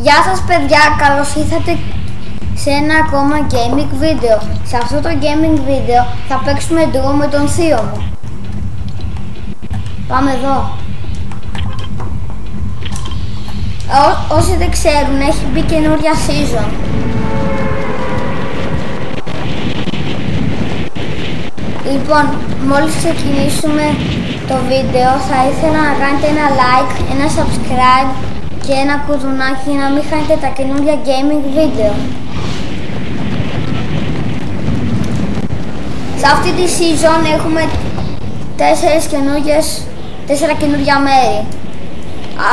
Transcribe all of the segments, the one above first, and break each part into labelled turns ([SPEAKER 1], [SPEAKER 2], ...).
[SPEAKER 1] Γεια σας παιδιά, καλώς ήρθατε σε ένα ακόμα gaming βίντεο. Σε αυτό το gaming βίντεο θα παίξουμε ντουο με τον θείο μου. Πάμε εδώ. Όσοι δεν ξέρουν, έχει μπει καινούρια season. Λοιπόν, μόλις ξεκινήσουμε το βίντεο θα ήθελα να κάνετε ένα like, ένα subscribe και ένα κουδουνάκι για να μην χάνετε τα καινούργια gaming βίντεο. Σε αυτή τη season έχουμε 4 καινούργια μέρη.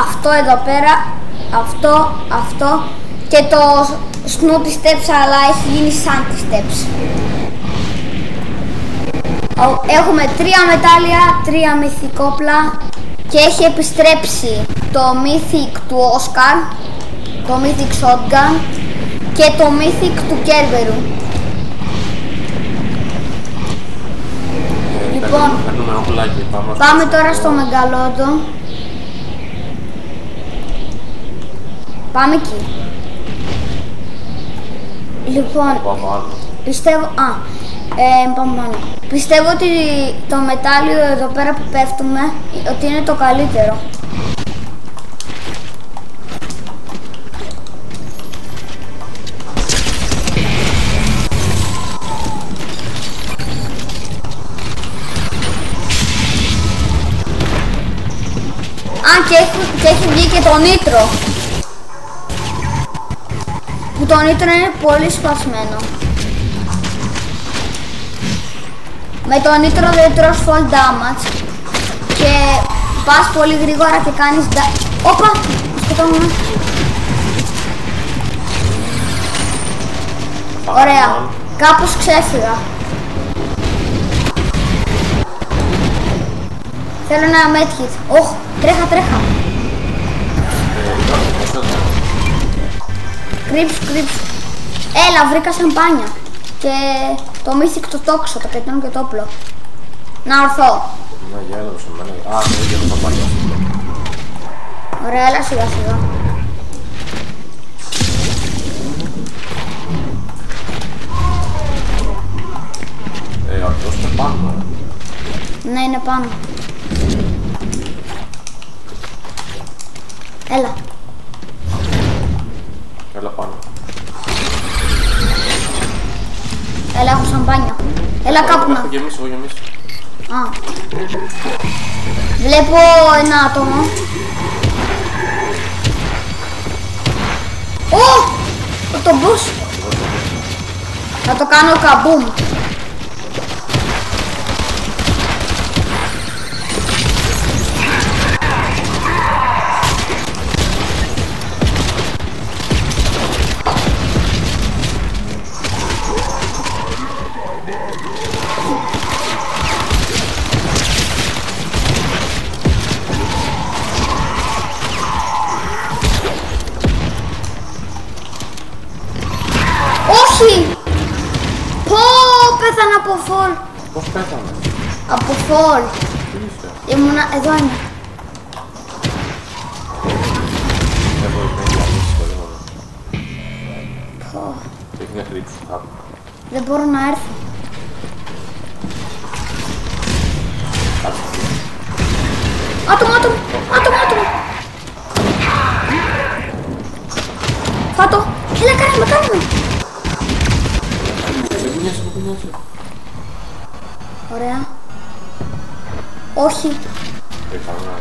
[SPEAKER 1] Αυτό εδώ πέρα, αυτό και το Snooty Steps, αλλά έχει γίνει Sandy Steps. Έχουμε 3 μετάλλια, 3 μυθικόπλα και έχει επιστρέψει το Mythic του Oscar, το Mythic Shotgun και το Mythic του Kerberu. Λοιπόν, πάμε τώρα στο Μεγαλόντο. Πάμε εκεί. Λοιπόν, πιστεύω... πάμε πάνω. Πιστεύω ότι το μετάλλιο εδώ πέρα που πέφτουμε ότι είναι το καλύτερο. Και έχει βγει και το νίτρο. Που το νίτρο είναι πολύ σπασμένο. Με το νίτρο δεν τρως full damage και πας πολύ γρήγορα και κάνεις Όπα! Σκοτώνουμε. Ωραία. Κάπως ξέφυγα. Θέλω ένα medkit. Όχ, τρέχα. Κρύψου. Έλα, βρήκα σαμπάνια. Και το Mythic το τόξο, το κεντρικό και το όπλο. Να ορθώ.
[SPEAKER 2] Ναι, για έλα σε μένα. Ναι, για το σαμπάνια.
[SPEAKER 1] Ωραία, έλα σιγά.
[SPEAKER 2] Αυτός είναι πάνω.
[SPEAKER 1] Ναι, είναι πάνω. Έλα.
[SPEAKER 2] Έλα πάνω.
[SPEAKER 1] Έλα, έχω σαμπάνια. Έλα κάπου να.
[SPEAKER 2] Έχω γεμίσει.
[SPEAKER 1] Βλέπω ένα άτομο. Το boss. Θα το κάνω καμπούμ. Πέθανα από φόλ.
[SPEAKER 2] Πώς πέθανε?
[SPEAKER 1] Από φόλ. Ήμουνα, εδώ είναι.
[SPEAKER 2] Έχω διαλύσει το δίμονο. Έχει μια κρύψη κάπου.
[SPEAKER 1] Δεν μπορώ να έρθω. Άτομο. Φάτο. Έλα, κάνε με. Ωραία. Όχι.
[SPEAKER 2] Πιθανά.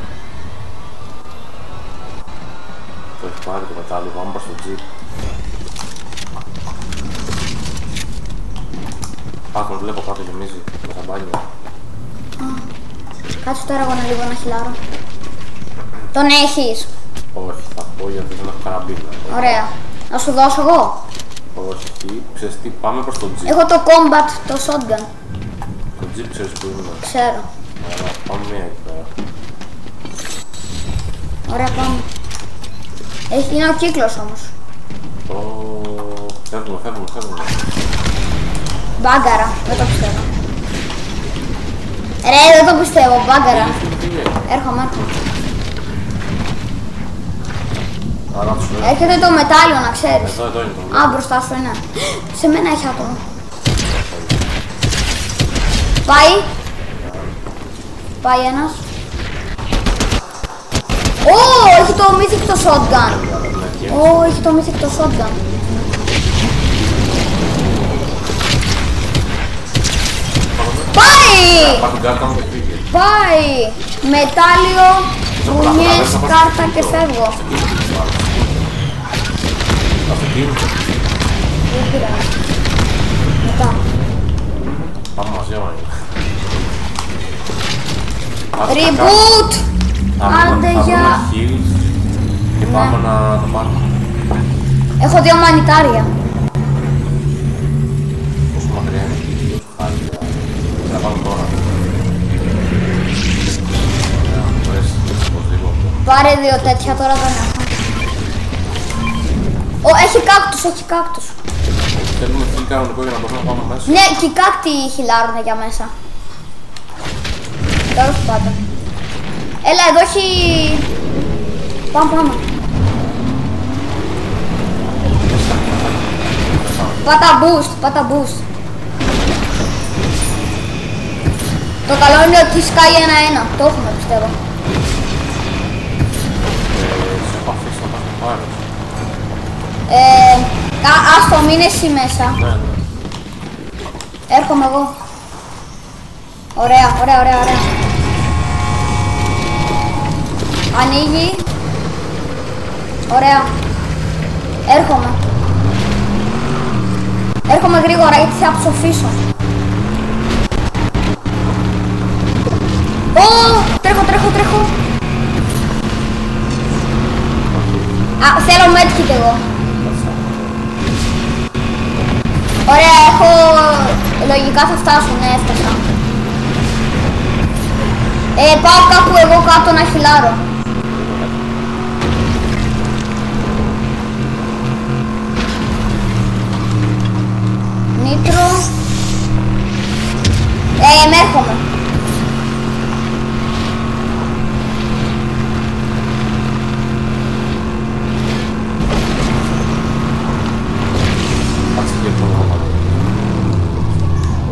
[SPEAKER 2] Το έχει πάρει το μετάλλιο, πάμε στο τζιπ. Πάκον, βλέπω κάτω γεμίζει με σαμπάνια.
[SPEAKER 1] Κάτσε τώρα εγώ λίγο να χυλάρω. Τον έχεις?
[SPEAKER 2] Όχι, θα πω γιατί δεν έχω καραμπίνα.
[SPEAKER 1] Ωραία. Να σου δώσω εγώ?
[SPEAKER 2] Όχι, ξέρεις τι, πάμε προς το τζιπ.
[SPEAKER 1] Έχω το combat, το shotgun.
[SPEAKER 2] Το τζιπ ξέρεις που είναι?
[SPEAKER 1] Ξέρω.
[SPEAKER 2] Ωραία, πάμε μία εκεί πέρα.
[SPEAKER 1] Ωραία, πάμε. Είναι ο κύκλος όμως.
[SPEAKER 2] Φεύγουμε.
[SPEAKER 1] Μπάγκαρα, δεν το πιστεύω. Ρε, δεν το πιστεύω, μπάγκαρα. Έρχομαι.
[SPEAKER 2] Άρα τους λέω.
[SPEAKER 1] Έρχεται το μετάλλιο, να ξέρεις.
[SPEAKER 2] Εδώ είναι το.
[SPEAKER 1] Α, μπροστά σου είναι. Σε μένα έχει άτομο. Πάει. Πάει ένας. Ω, έχει το mythic το shotgun. Ω, έχει το mythic το shotgun. Πάει!
[SPEAKER 2] Πάρ' την κάρτα μου και φύγε.
[SPEAKER 1] Πάει! Μετάλλιο, βουνιές, κάρτα και φεύγω.
[SPEAKER 2] Αυτοκίνητο.
[SPEAKER 1] Δεν πειράζει. Μετά.
[SPEAKER 2] Πάμε μαζί άμα είναι.
[SPEAKER 1] Reboot! Άντε,
[SPEAKER 2] Θα
[SPEAKER 1] γεια!
[SPEAKER 2] βρούμε heals και πάμε να το πάρουμε.
[SPEAKER 1] Έχω 2 μανιτάρια.
[SPEAKER 2] Πόσο μακριά είναι η χάρη. Θα πάμε τώρα. Ωραία, μου αρέσει οπωσδήποτε.
[SPEAKER 1] Πάρε 2 τέτοια, τώρα δεν έχω. Ω, έχει κάκτους, έχει κάκτους.
[SPEAKER 2] Θέλουμε φύγει κανονικό για να μπορούμε να πάμε μέσα.
[SPEAKER 1] Ναι, και οι κάκτοι χυλάρουνε για μέσα. Τέλος πάντων. Έλα, εδώ έχει... Πάμε, πάμε. Πάτα boost, πάτα boost. Το καλό είναι ότι σκάει 1-1. Το έχουμε, πιστεύω.
[SPEAKER 2] Σε έχω αφήσει να πας να πάρεις.
[SPEAKER 1] Άστο, μην εσύ μέσα.
[SPEAKER 2] Ναι, ναι.
[SPEAKER 1] Έρχομαι εγώ. Ωραία, ωραία, ωραία, ωραία. Ανοίγει. Ωραία. Έρχομαι. Έρχομαι γρήγορα γιατί θα ψοφήσω. Ω, τρέχω, τρέχω, τρέχω. Α, θέλω medkit εγώ. Ωραία, έχω... Λογικά θα φτάσω, ναι, έφτασα. Πάω κάπου εγώ κάτω να χυλάρω. Νίτρο. Έρχομαι.
[SPEAKER 2] Κάτσε και το όνομα.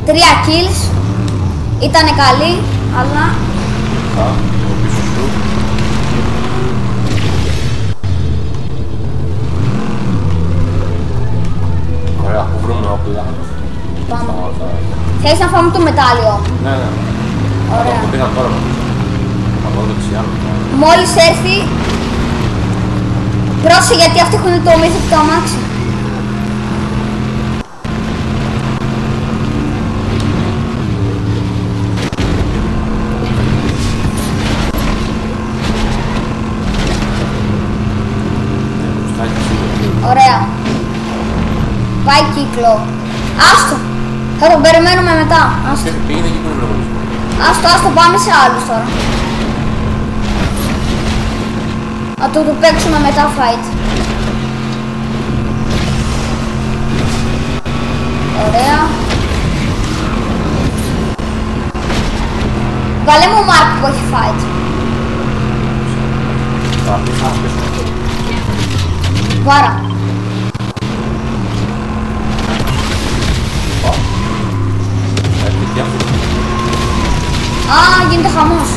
[SPEAKER 1] 3 kills. Ήτανε καλή, αλλά...
[SPEAKER 2] Το πίσω σου. Ωραία, που βρούμε όπλα.
[SPEAKER 1] Πάμε. Θέλεις να φάμε το μετάλλιο.
[SPEAKER 2] Ναι, ναι.
[SPEAKER 1] Ωραία.
[SPEAKER 2] Το πήγα τώρα. Θα πάω δεξιά.
[SPEAKER 1] Μόλις έρθει... Πρόσεχε γιατί αυτοί έχουν το mythic το αμάξι. Ωραία. Πάει κύκλο. Άστο. Θα τον περιμένουμε μετά. Άστο.
[SPEAKER 2] Πήγαινε εκεί που είναι λόγος.
[SPEAKER 1] Άστο, άστο, πάμε σε άλλους τώρα. Να του παίξουμε μετά fight. Ωραία. Βάλε μου Mark που έχει fight. Βάρα. Α, γίνεται χαμός.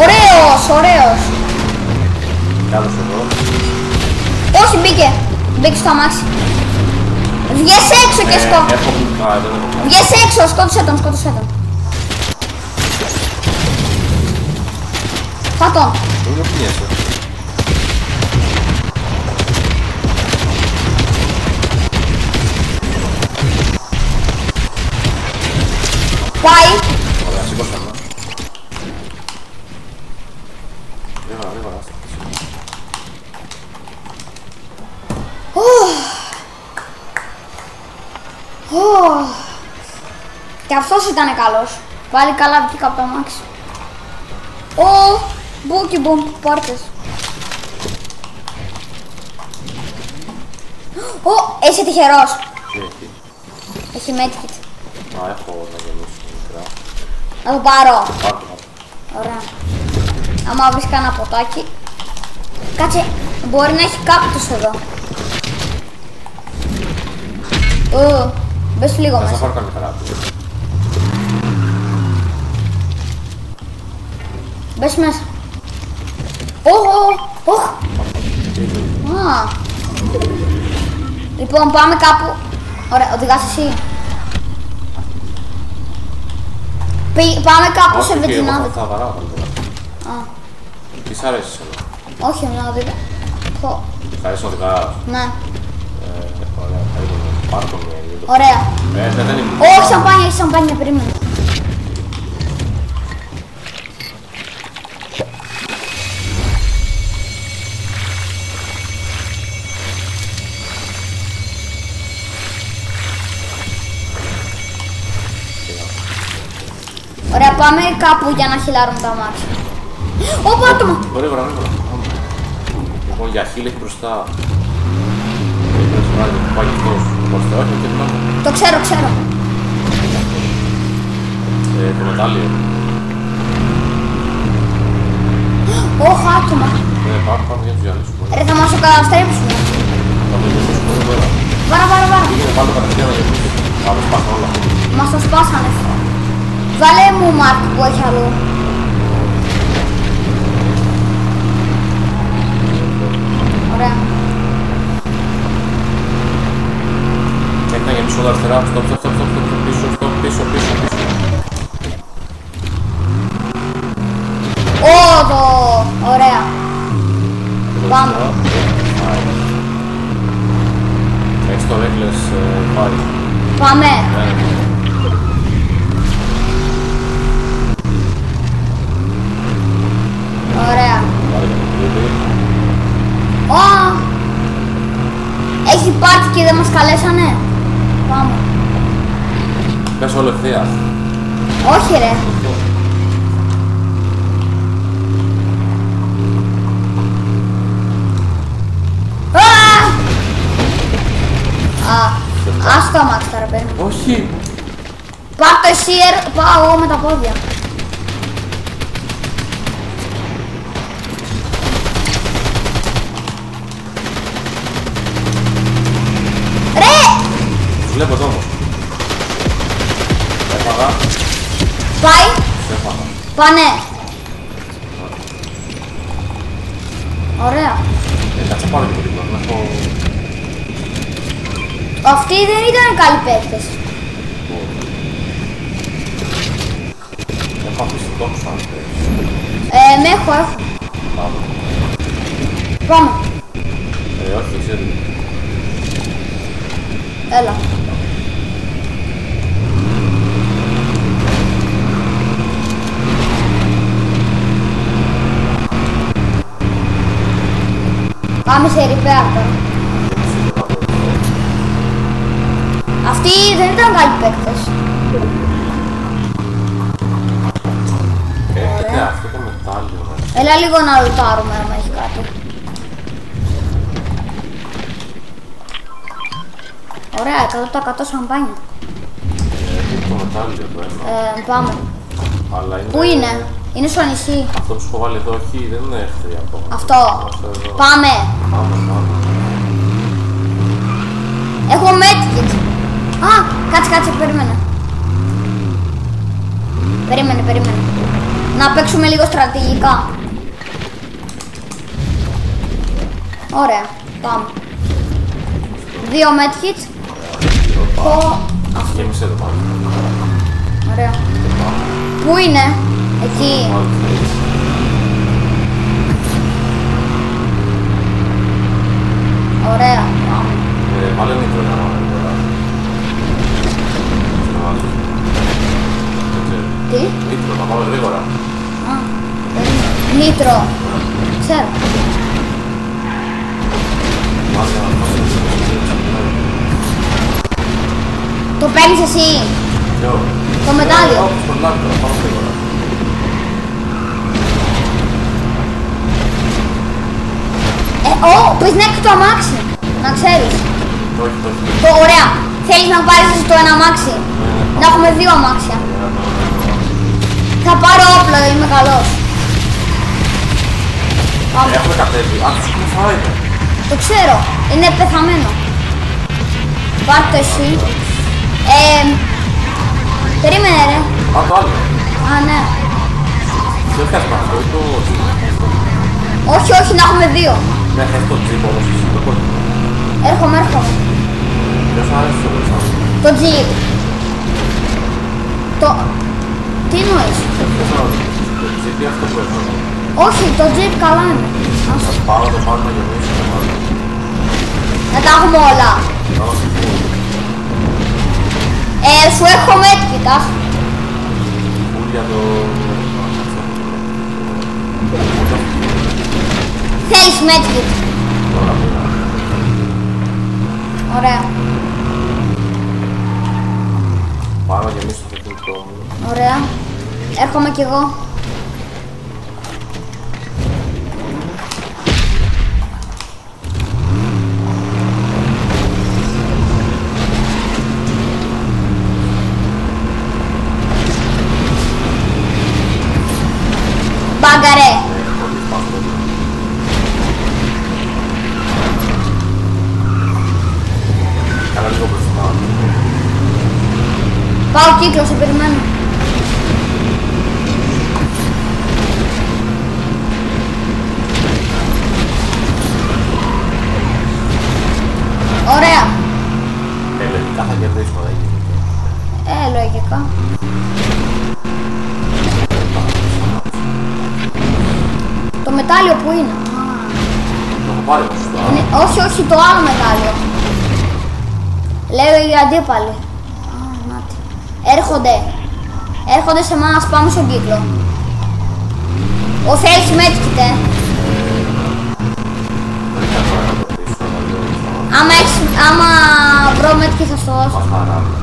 [SPEAKER 1] Ωραίος, ωραίος.
[SPEAKER 2] Κάτω εδώ.
[SPEAKER 1] Όχι, μπήκε. Μπήκε στο αμάξι. Βγες έξω και σκότωσε. Βγες έξω, σκότωσε τον, σκότωσε τον. Φάτο.
[SPEAKER 2] Δεν πιέσαι.
[SPEAKER 1] Πάει.
[SPEAKER 2] Ωραία, σηκώσαμε. Γρήγορα, γρήγορα.
[SPEAKER 1] Και αυτός ήτανε καλός. Πάλι καλά βγήκα από το αμάξι. Μπούκι μπουμ, πόρτες. Είσαι τυχερός.
[SPEAKER 2] Τι έχει.
[SPEAKER 1] Έχει medkit.
[SPEAKER 2] Α, έχω να γεννήσω μικρά.
[SPEAKER 1] Να το πάρω.
[SPEAKER 2] Πάρ' το.
[SPEAKER 1] Ωραία. Άμα βρεις κανένα ποτάκι. Κάτσε, μπορεί να έχει κάκτους εδώ. Μπες λίγο
[SPEAKER 2] Θα
[SPEAKER 1] μέσα.
[SPEAKER 2] πάρω καμία καράβι.
[SPEAKER 1] Μπες μέσα. Οχ. Α. Λοιπόν, πάμε κάπου. Ωραία, οδηγάς εσύ. Πάμε κάπου σε βενζινάδικο.
[SPEAKER 2] Θα βαράω καλύτερα.
[SPEAKER 1] Α,
[SPEAKER 2] Τι σ' αρέσει εδώ?
[SPEAKER 1] όχι να οδηγά.
[SPEAKER 2] Σ' αρέσει να οδηγάς?
[SPEAKER 1] Ναι,
[SPEAKER 2] Ωραία, περίμενε. Πάρ' το με λίγο.
[SPEAKER 1] ωραία.
[SPEAKER 2] Δεν είναι.
[SPEAKER 1] Όχι σαμπάνια, έχει σαμπάνια, περίμενε. Ωραία, πάμε κάπου για να χυλάρουμε τα μάτια. Ω, πάτωμα!
[SPEAKER 2] Γρήγορα. Λοιπόν, για χείλη έχει μπροστά. Πρέπει να βάλει το πάγει αυτός. Μπορείτε, όχι, και πλάνα.
[SPEAKER 1] Το ξέρω.
[SPEAKER 2] Το μετάλλιο.
[SPEAKER 1] Ωχ, άτομα.
[SPEAKER 2] Πάμε για τους διαλύσουμε.
[SPEAKER 1] Ρε, θα μας το καταστρέψουμε.
[SPEAKER 2] Θα το διαλύσουμε εδώ πέρα.
[SPEAKER 1] Βάρα.
[SPEAKER 2] Πήγαινε πάλι κατευθείαν να διαλύσουμε. Θα το σπάσουν όλα.
[SPEAKER 1] Μας το σπάσανε. Βάλε μου μάρκ που έχει αλλού. Ωραία.
[SPEAKER 2] Έχει να γεμίσω όλα αριστερά. Στοπ. Πίσω.
[SPEAKER 1] Ωραία. Πάμε.
[SPEAKER 2] Έχεις το ρέγκλες πάλι.
[SPEAKER 1] Πάμε. Ωραία. Έχει πάρτι και δεν μας καλέσανε. Πάμε.
[SPEAKER 2] Πες όλο ευθείας.
[SPEAKER 1] Όχι ρε. Ας το αμάξι τώρα παίρνω.
[SPEAKER 2] Όχι.
[SPEAKER 1] Πάρ' το εσύ, πάω εγώ με τα πόδια. Ρε!
[SPEAKER 2] Τους βλέπω εδώ όμως. Έφαγα.
[SPEAKER 1] Πάει.
[SPEAKER 2] Σε έφαγα.
[SPEAKER 1] Πάνε. Ωραία.
[SPEAKER 2] Κάτσε πάρω και το δίπλα. Να έχω...
[SPEAKER 1] Αυτοί δεν ήταν καλοί παίκτες.
[SPEAKER 2] Έχω αφήσει τόξο αν θέλεις.
[SPEAKER 1] Με έχω.
[SPEAKER 2] Πάμε.
[SPEAKER 1] Πάμε.
[SPEAKER 2] Όχι, δεν ξέρω.
[SPEAKER 1] Έλα. Πάμε σε repair τώρα. Αυτοί δεν ήταν καλοί παίκτες.
[SPEAKER 2] Έχετε αυτό το μετάλλιο.
[SPEAKER 1] Έλα λίγο να ρουτάρουμε άμα έχει κάτι. Ωραία, 100% σαμπάνια.
[SPEAKER 2] Έχει το μετάλλιο εδώ ένα.
[SPEAKER 1] Πάμε.
[SPEAKER 2] Αλλά είναι...
[SPEAKER 1] Πού είναι? Είναι στο νησί.
[SPEAKER 2] Αυτό που σου έχω βάλει εδώ, όχι, δεν είναι εχθροί ακόμα.
[SPEAKER 1] Αυτό.
[SPEAKER 2] Εδώ.
[SPEAKER 1] Πάμε.
[SPEAKER 2] Πάμε.
[SPEAKER 1] Έχω medkit. Α, κάτσε, περίμενε. Περίμενε. Να παίξουμε λίγο στρατηγικά. Ωραία, πάμε. 2 medkits.
[SPEAKER 2] Γέμισε εδώ πάνω.
[SPEAKER 1] Ωραία. Πού είναι? Εκεί. Ωραία.
[SPEAKER 2] Βάλε νήτρο να βάλε τώρα.
[SPEAKER 1] Τι?
[SPEAKER 2] Νήτρο, να βάλω γρήγορα.
[SPEAKER 1] Νήτρο. Ξέρω. Το παίρνεις εσύ.
[SPEAKER 2] Ποιο?
[SPEAKER 1] Το μετάλλιο.
[SPEAKER 2] Όχι, στο λάδι τώρα, πάω γρήγορα.
[SPEAKER 1] Πες να έχει το αμάξι. Να ξέρεις.
[SPEAKER 2] Όχι.
[SPEAKER 1] Ωραία. Θέλεις να πάρεις εσύ το ένα αμάξι. Να έχουμε 2 αμάξια. Θα πάρω όπλο, είμαι καλός.
[SPEAKER 2] Έχουμε κατέβει. Α, τους κουφάει.
[SPEAKER 1] Το ξέρω. Είναι πεθαμένο. Πάρ' το εσύ. Περίμενε ρε.
[SPEAKER 2] Α, το άλλο.
[SPEAKER 1] Α, ναι.
[SPEAKER 2] Δεν θες με αυτό, το τζιπ.
[SPEAKER 1] Όχι, όχι, να έχουμε δύο.
[SPEAKER 2] Ναι, θες το τζιπ όμως εσύ, το κόκκινο.
[SPEAKER 1] Έρχομαι.
[SPEAKER 2] Δεν σου άρεσε το βρίσκο.
[SPEAKER 1] Το τζιπ. Τι εννοείς?
[SPEAKER 2] Το τζιπ ή αυτό που έφαγα.
[SPEAKER 1] Όχι, το τζιπ καλά είναι.
[SPEAKER 2] Θα πάρω το πάνω να γεμίσω το πάνω.
[SPEAKER 1] Να τα έχουμε όλα.
[SPEAKER 2] Όχι,
[SPEAKER 1] Σου έχω medkit, ας.
[SPEAKER 2] φουλ για το...
[SPEAKER 1] Θέλεις medkit.
[SPEAKER 2] Τώρα πήρα.
[SPEAKER 1] Ωραία.
[SPEAKER 2] Πάρω να γεμίσω το κινητό μου.
[SPEAKER 1] Ωραία. Έρχομαι κι εγώ. Μπάγκαρε.
[SPEAKER 2] Καλά λίγο μπροστά.
[SPEAKER 1] Πάω κύκλο, σε περιμένω. Ωραία.
[SPEAKER 2] Λογικά θα κερδίσουμε, δεν γίνεται.
[SPEAKER 1] Λογικά. Το μετάλλιο που είναι?
[SPEAKER 2] Το έχω πάρει μπροστά.
[SPEAKER 1] Όχι, όχι, το άλλο μετάλλιο. Λέω οι αντίπαλοι. Νάτι. Έρχονται σε εμάς, πάμε στον κύκλο. Ο θέλεις medkit, Άμα βρω medkit θα στο δώσω. Βαράνο.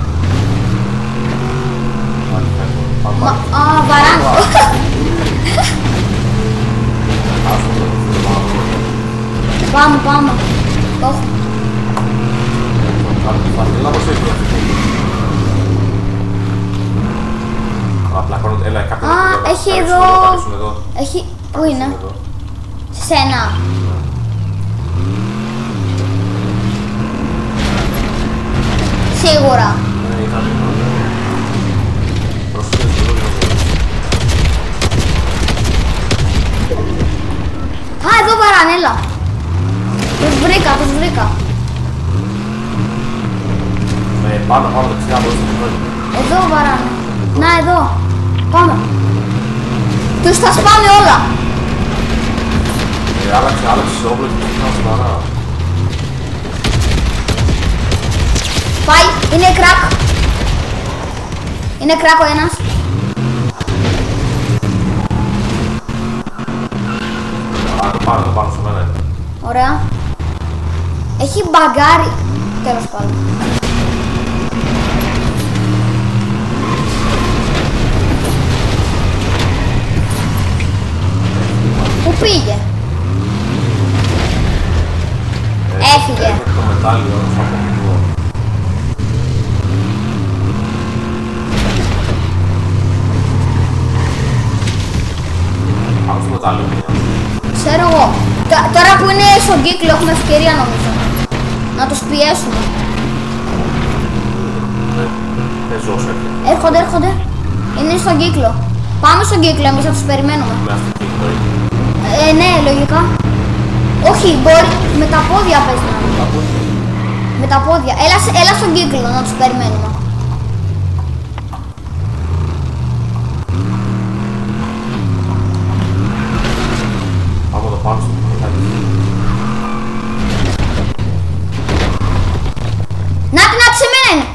[SPEAKER 1] Πάμε. Το έχω. Έχει εδώ. Έχει. Πού είναι? Σε σένα. Σίγουρα. Α, εδώ παρανέλα. Τους βρήκα.
[SPEAKER 2] Πάνω δεξιά μπορείς να βρει.
[SPEAKER 1] Εδώ βαράνε. Να, εδώ. Πάμε. Τους τα σπάμε όλα.
[SPEAKER 2] Άλλαξε όπλο και ξεκινάω σοβαρά.
[SPEAKER 1] Πάει, είναι κράκ. Είναι κράκ ο ένας.
[SPEAKER 2] Το πάνω σε μένα είναι.
[SPEAKER 1] Ωραία. Έχει μπαγκάρι. Τέλος πάντων. Πού πήγε? Έφυγε.
[SPEAKER 2] Το μετάλλιο όμως από αυτό. Πάμε στο μετάλλιο μία.
[SPEAKER 1] Ξέρω εγώ. Τώρα που είναι στον κύκλο έχουμε ευκαιρία νομίζω. Να τους πιέσουμε.
[SPEAKER 2] Δεν ζω όσο έρχεται.
[SPEAKER 1] Έρχονται. Είναι στον κύκλο. Πάμε στον κύκλο, εμείς θα τους περιμένουμε.
[SPEAKER 2] Με αυτή την κύκλο.
[SPEAKER 1] Ναι, λογικά. Όχι, μπορεί. Με τα πόδια πες να είναι. Με τα πόδια. Έλα στον κύκλο να τους περιμένουμε.
[SPEAKER 2] Πάμε το πάνω στο μετάλλιο.
[SPEAKER 1] Να σε μένα είναι.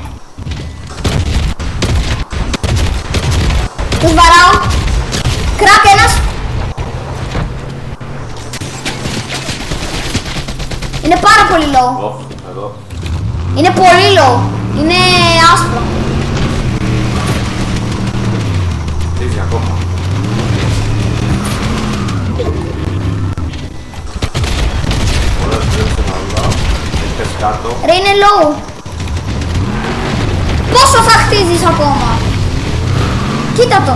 [SPEAKER 1] Τους βαράω. Κράκ ένας. Είναι πάρα πολύ low.
[SPEAKER 2] Εδώ.
[SPEAKER 1] Είναι πολύ low. Είναι άσπρο.
[SPEAKER 2] Χτίζει ακόμα. Ωραία, δουλέψε καλά. Έχει πέσει κάτω.
[SPEAKER 1] Ρε είναι low. Πόσο θα χτίζεις ακόμα? Κοίτα το.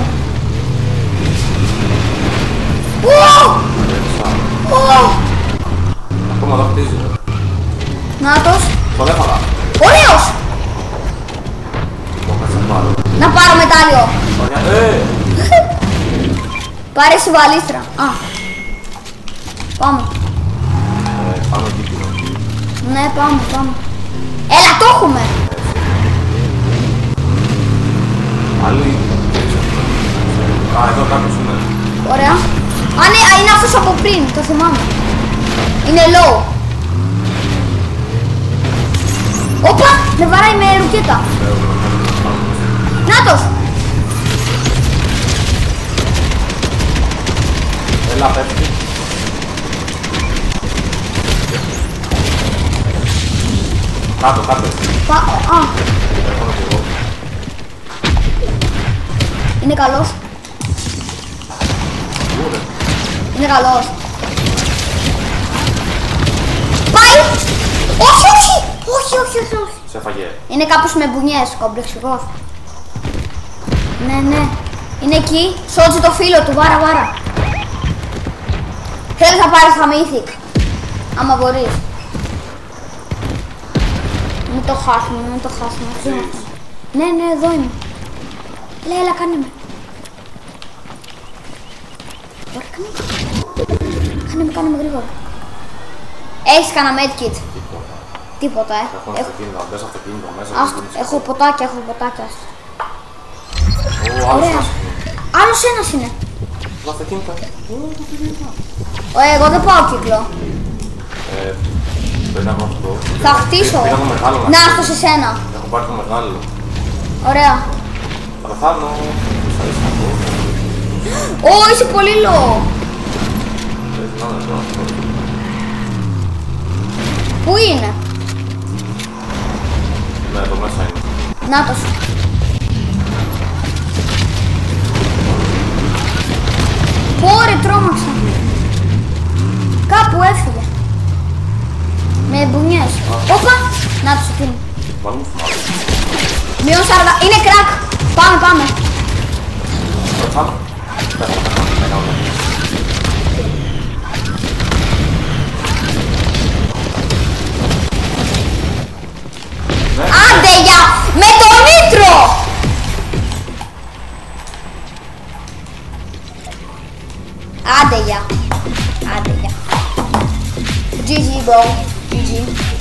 [SPEAKER 1] Ου! Πάρε εσύ βαλίστρα. Α. Πάμε.
[SPEAKER 2] Πάμε εκεί πίσω.
[SPEAKER 1] Ναι, πάμε. Έλα, το έχουμε.
[SPEAKER 2] Άλλη. Α, εδώ κάποιος είναι.
[SPEAKER 1] Ωραία. Α, ναι, είναι αυτός από πριν, το θυμάμαι. Είναι low. Όπα, με βαράει με ρουκέτα. Νάτος.
[SPEAKER 2] Έλα, πέφτει. Κάτω.
[SPEAKER 1] Α,
[SPEAKER 2] Έχω και εγώ.
[SPEAKER 1] είναι καλός.
[SPEAKER 2] Ούρε.
[SPEAKER 1] Είναι καλός. Πάει! Όχι.
[SPEAKER 2] Σε έφαγε.
[SPEAKER 1] Είναι κάποιος με μπουνιές, κομπλεξικός. Ναι. Είναι εκεί, σώζει το φίλο του, βάρα. Θέλεις να πάρεις τα mythic. Άμα μπορείς. Μην το χάσουμε. Ναι, εδώ είμαι. Έλα, κάνε με. Ωραία, κάνε με γρήγορα. Έχεις κανένα medkit? Τίποτα,
[SPEAKER 2] Έχω αυτοκίνητο, μπες αυτοκίνητο μέσα.
[SPEAKER 1] Έχω ποτάκια.
[SPEAKER 2] Ωραία.
[SPEAKER 1] Άλλος ένας είναι.
[SPEAKER 2] Το αυτοκίνητο.
[SPEAKER 1] Εγώ δεν πάω κύκλο.
[SPEAKER 2] Πρέπει να βρω αυτό.
[SPEAKER 1] Θα χτίσω.
[SPEAKER 2] Πήρα το μεγάλο.
[SPEAKER 1] Να έρθω σε σένα.
[SPEAKER 2] Έχω πάρει το μεγάλο.
[SPEAKER 1] Ωραία.
[SPEAKER 2] Θα πεθάνω. Θα είσαι αυτό.
[SPEAKER 1] Ω, είσαι πολύ low.
[SPEAKER 2] Δεν θυμάμαι εδώ.
[SPEAKER 1] Πού είναι?
[SPEAKER 2] Ναι, εδώ μέσα είναι.
[SPEAKER 1] Νάτος. Πόρε, τρόμαξα. Κάπου έφυγε. Με μπουνιές. Όπα. Νάτος, εκεί είναι.
[SPEAKER 2] Βάλουμε θυμάμαι.
[SPEAKER 1] Μείον 40. Είναι κρακ. Πάμε.
[SPEAKER 2] Πεθάνω.
[SPEAKER 1] Άντε για! Με το νίτρο! Άντε για! GG bro. GG.